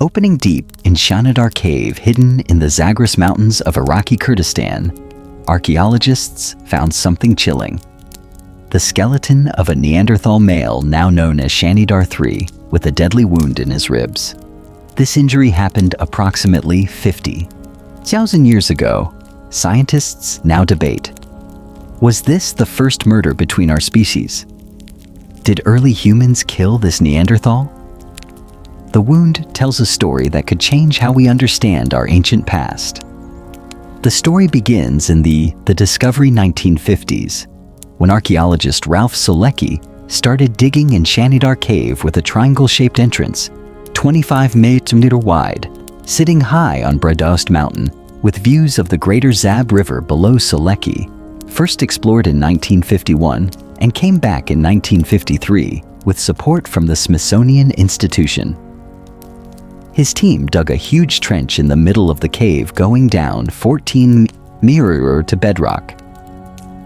Opening deep in Shanidar Cave hidden in the Zagros Mountains of Iraqi Kurdistan, archaeologists found something chilling. The skeleton of a Neanderthal male now known as Shanidar III with a deadly wound in his ribs. This injury happened approximately 50,000 years ago. Scientists now debate, was this the first murder between our species? Did early humans kill this Neanderthal? The wound tells a story that could change how we understand our ancient past. The story begins in the Discovery 1950s, when archaeologist Ralph Solecki started digging in Shanidar Cave with a triangle-shaped entrance, 25 meter wide, sitting high on Bradost Mountain, with views of the Greater Zab River below. Solecki first explored in 1951 and came back in 1953 with support from the Smithsonian Institution. His team dug a huge trench in the middle of the cave going down 14 meters to bedrock.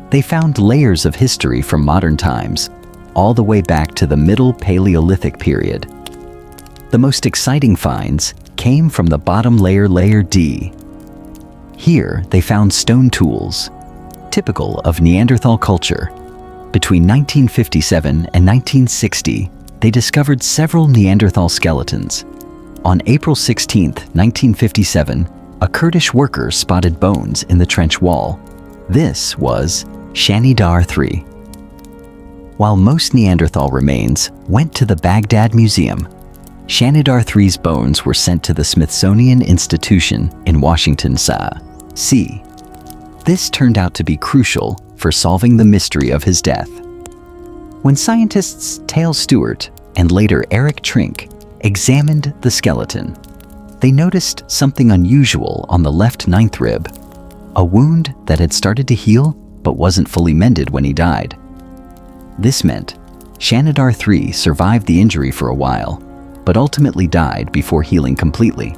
They found layers of history from modern times, all the way back to the Middle Paleolithic period. The most exciting finds came from the bottom layer, layer D. Here they found stone tools, typical of Neanderthal culture. Between 1957 and 1960, they discovered several Neanderthal skeletons. On April 16, 1957, a Kurdish worker spotted bones in the trench wall. This was Shanidar III. While most Neanderthal remains went to the Baghdad Museum, Shanidar III's bones were sent to the Smithsonian Institution in Washington, D.C. This turned out to be crucial for solving the mystery of his death. When scientists Tail Stewart and later Eric Trink examined the skeleton, they noticed something unusual on the left ninth rib, a wound that had started to heal but wasn't fully mended when he died. This meant Shanidar III survived the injury for a while, but ultimately died before healing completely.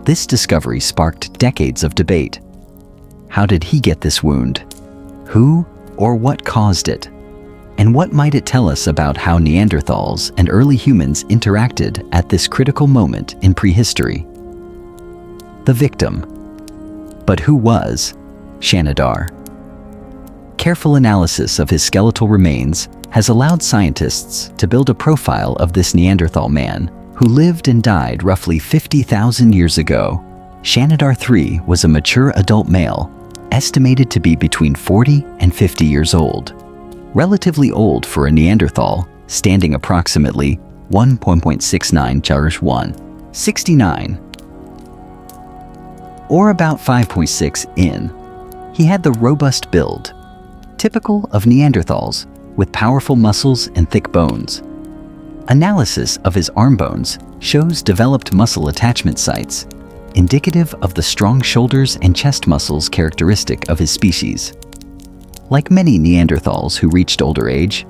This discovery sparked decades of debate. How did he get this wound? Who or what caused it? And what might it tell us about how Neanderthals and early humans interacted at this critical moment in prehistory? The victim. But who was Shanidar? Careful analysis of his skeletal remains has allowed scientists to build a profile of this Neanderthal man who lived and died roughly 50,000 years ago. Shanidar III was a mature adult male, estimated to be between 40 and 50 years old. Relatively old for a Neanderthal, standing approximately 1.69 or about 5.6 in. He had the robust build, typical of Neanderthals, with powerful muscles and thick bones. Analysis of his arm bones shows developed muscle attachment sites, indicative of the strong shoulders and chest muscles characteristic of his species. Like many Neanderthals who reached older age,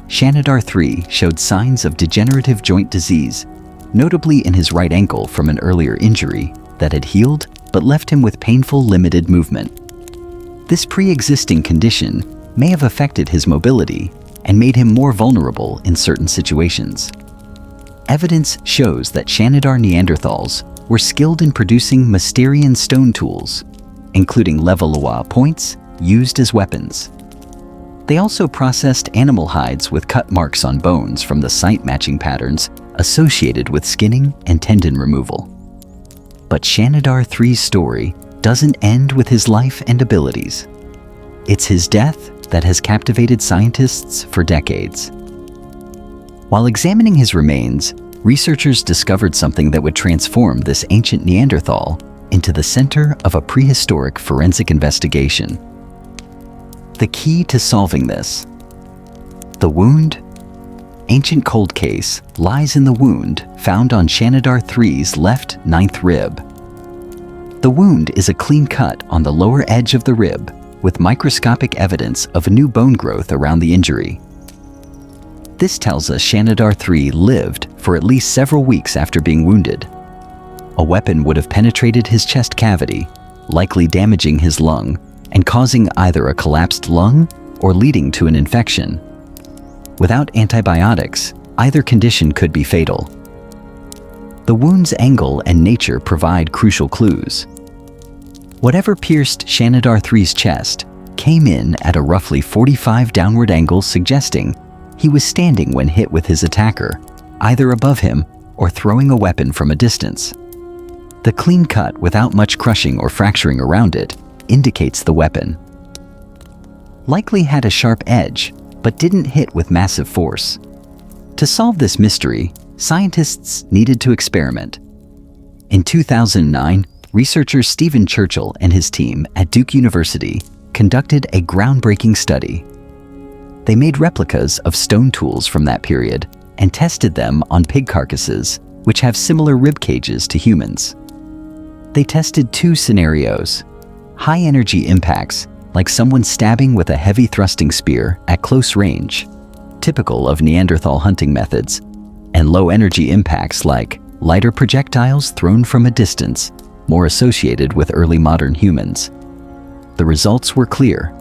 Shanidar III showed signs of degenerative joint disease, notably in his right ankle from an earlier injury that had healed but left him with painful limited movement. This pre-existing condition may have affected his mobility and made him more vulnerable in certain situations. Evidence shows that Shanidar Neanderthals were skilled in producing Mysterian stone tools, including Levallois points used as weapons. They also processed animal hides with cut marks on bones from the site matching patterns associated with skinning and tendon removal. But Shanidar III's story doesn't end with his life and abilities. It's his death that has captivated scientists for decades. While examining his remains, researchers discovered something that would transform this ancient Neanderthal into the center of a prehistoric forensic investigation. The key to solving this. The wound? Ancient cold case lies in the wound found on Shanidar III's left ninth rib. The wound is a clean cut on the lower edge of the rib with microscopic evidence of new bone growth around the injury. This tells us Shanidar III lived for at least several weeks after being wounded. A weapon would have penetrated his chest cavity, likely damaging his lung and causing either a collapsed lung or leading to an infection. Without antibiotics, either condition could be fatal. The wound's angle and nature provide crucial clues. Whatever pierced Shanidar III's chest came in at a roughly 45 downward angle, suggesting he was standing when hit with his attacker, either above him or throwing a weapon from a distance. The clean cut without much crushing or fracturing around it indicates the weapon likely had a sharp edge, but didn't hit with massive force. To solve this mystery, scientists needed to experiment. In 2009, researcher Stephen Churchill and his team at Duke University conducted a groundbreaking study. They made replicas of stone tools from that period and tested them on pig carcasses, which have similar rib cages to humans. They tested two scenarios: high-energy impacts, like someone stabbing with a heavy thrusting spear at close range, typical of Neanderthal hunting methods, and low-energy impacts like lighter projectiles thrown from a distance, more associated with early modern humans. The results were clear.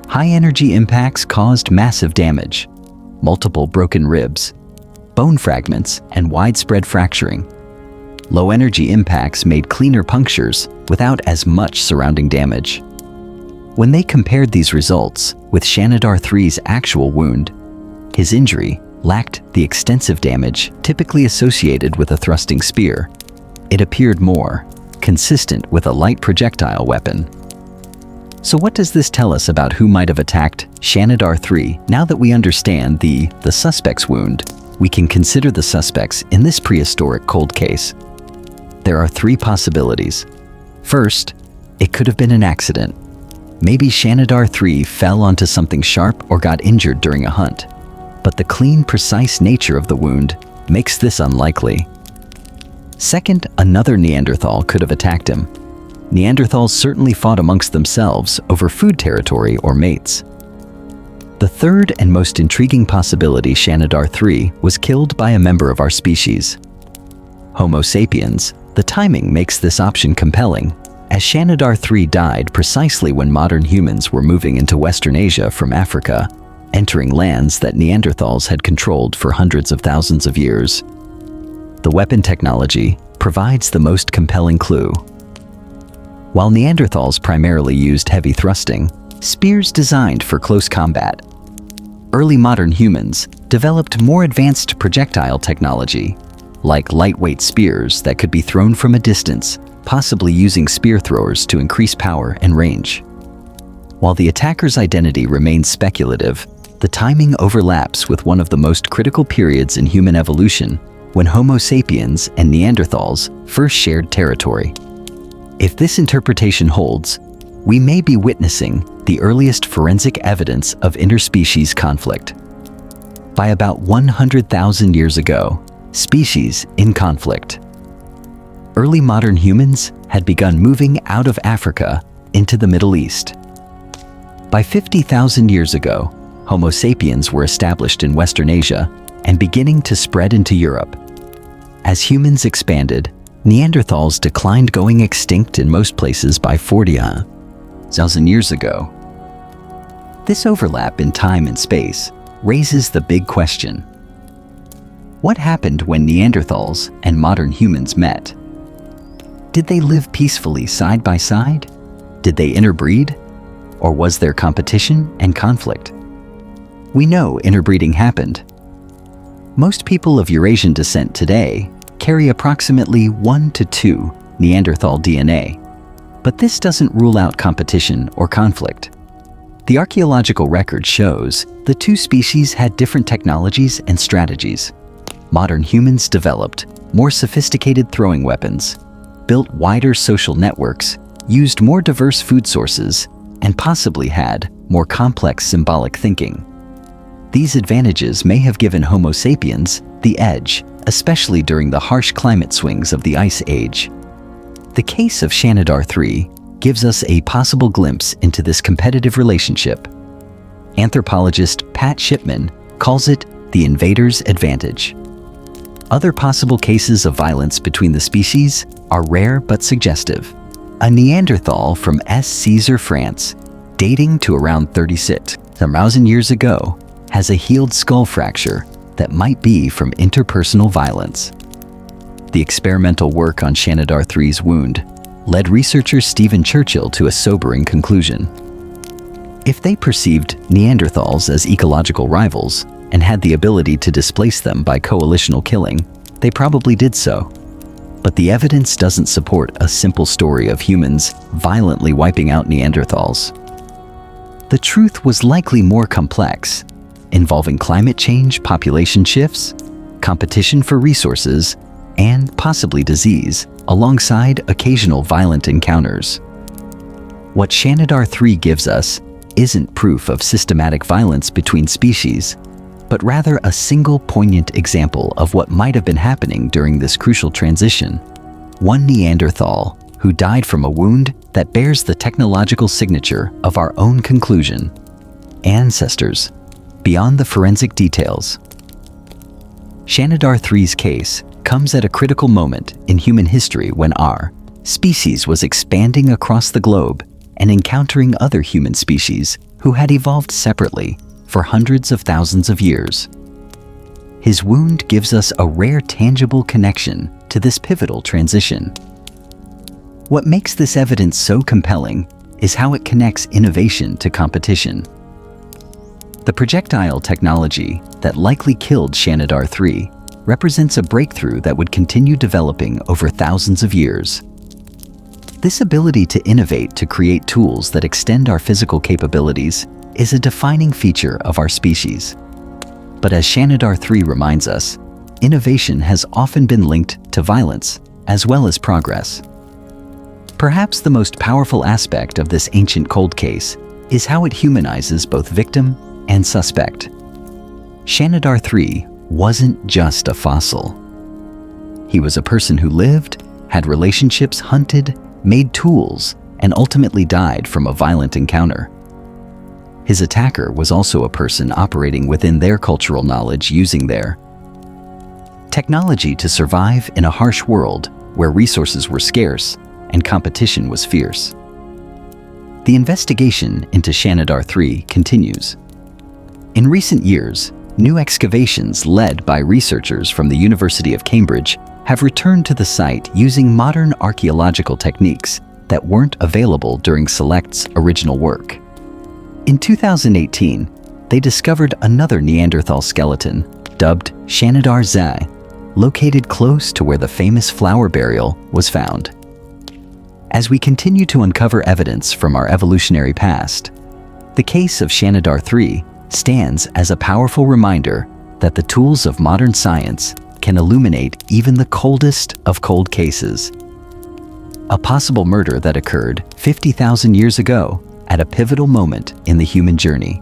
High-energy impacts caused massive damage, multiple broken ribs, bone fragments, and widespread fracturing. Low-energy impacts made cleaner punctures without as much surrounding damage. When they compared these results with Shanidar III's actual wound, his injury lacked the extensive damage typically associated with a thrusting spear. It appeared more consistent with a light projectile weapon. So what does this tell us about who might have attacked Shanidar III? Now that we understand the suspect's wound, we can consider the suspects in this prehistoric cold case. There are three possibilities. First, it could have been an accident. Maybe Shanidar III fell onto something sharp or got injured during a hunt. But the clean, precise nature of the wound makes this unlikely. Second, another Neanderthal could have attacked him. Neanderthals certainly fought amongst themselves over food territory or mates. The third and most intriguing possibility, Shanidar III was killed by a member of our species, Homo sapiens. The timing makes this option compelling, as Shanidar III died precisely when modern humans were moving into Western Asia from Africa, entering lands that Neanderthals had controlled for hundreds of thousands of years. The weapon technology provides the most compelling clue. While Neanderthals primarily used heavy thrusting, spears designed for close combat, early modern humans developed more advanced projectile technology, like lightweight spears that could be thrown from a distance, possibly using spear throwers to increase power and range. While the attacker's identity remains speculative, the timing overlaps with one of the most critical periods in human evolution, when Homo sapiens and Neanderthals first shared territory. If this interpretation holds, we may be witnessing the earliest forensic evidence of interspecies conflict. By about 100,000 years ago, species in conflict. Early modern humans had begun moving out of Africa into the Middle East. By 50,000 years ago, Homo sapiens were established in Western Asia and beginning to spread into Europe. As humans expanded, Neanderthals declined, going extinct in most places by 40,000 years ago. This overlap in time and space raises the big question: what happened when Neanderthals and modern humans met? Did they live peacefully side by side? Did they interbreed? Or was there competition and conflict? We know interbreeding happened. Most people of Eurasian descent today carry approximately 1 to 2 Neanderthal DNA, but this doesn't rule out competition or conflict. The archaeological record shows the two species had different technologies and strategies. Modern humans developed more sophisticated throwing weapons, built wider social networks, used more diverse food sources, and possibly had more complex symbolic thinking. These advantages may have given Homo sapiens the edge, especially during the harsh climate swings of the Ice Age. The case of Shanidar III gives us a possible glimpse into this competitive relationship. Anthropologist Pat Shipman calls it the invader's advantage. Other possible cases of violence between the species are rare but suggestive. A Neanderthal from Caesar, France, dating to around 36,000 years ago, has a healed skull fracture that might be from interpersonal violence. The experimental work on Shanidar III's wound led researcher Stephen Churchill to a sobering conclusion. If they perceived Neanderthals as ecological rivals and had the ability to displace them by coalitional killing, they probably did so. But the evidence doesn't support a simple story of humans violently wiping out Neanderthals. The truth was likely more complex, involving climate change, population shifts, competition for resources, and possibly disease, alongside occasional violent encounters. What Shanidar III gives us isn't proof of systematic violence between species, but rather a single poignant example of what might have been happening during this crucial transition. One Neanderthal who died from a wound that bears the technological signature of our own conclusion: ancestors, beyond the forensic details. Shanidar III's case comes at a critical moment in human history when our species was expanding across the globe and encountering other human species who had evolved separately for hundreds of thousands of years. His wound gives us a rare tangible connection to this pivotal transition. What makes this evidence so compelling is how it connects innovation to competition. The projectile technology that likely killed Shanidar III represents a breakthrough that would continue developing over thousands of years. This ability to innovate to create tools that extend our physical capabilities is a defining feature of our species. But as Shanidar III reminds us, innovation has often been linked to violence as well as progress. Perhaps the most powerful aspect of this ancient cold case is how it humanizes both victim and suspect. Shanidar III wasn't just a fossil. He was a person who lived, had relationships, hunted, made tools, and ultimately died from a violent encounter. His attacker was also a person operating within their cultural knowledge, using their technology to survive in a harsh world where resources were scarce and competition was fierce. The investigation into Shanidar III continues. In recent years, new excavations led by researchers from the University of Cambridge have returned to the site using modern archaeological techniques that weren't available during Select's original work. In 2018, they discovered another Neanderthal skeleton, dubbed Shanidar II, located close to where the famous flower burial was found. As we continue to uncover evidence from our evolutionary past, the case of Shanidar III stands as a powerful reminder that the tools of modern science can illuminate even the coldest of cold cases. A possible murder that occurred 50,000 years ago at a pivotal moment in the human journey.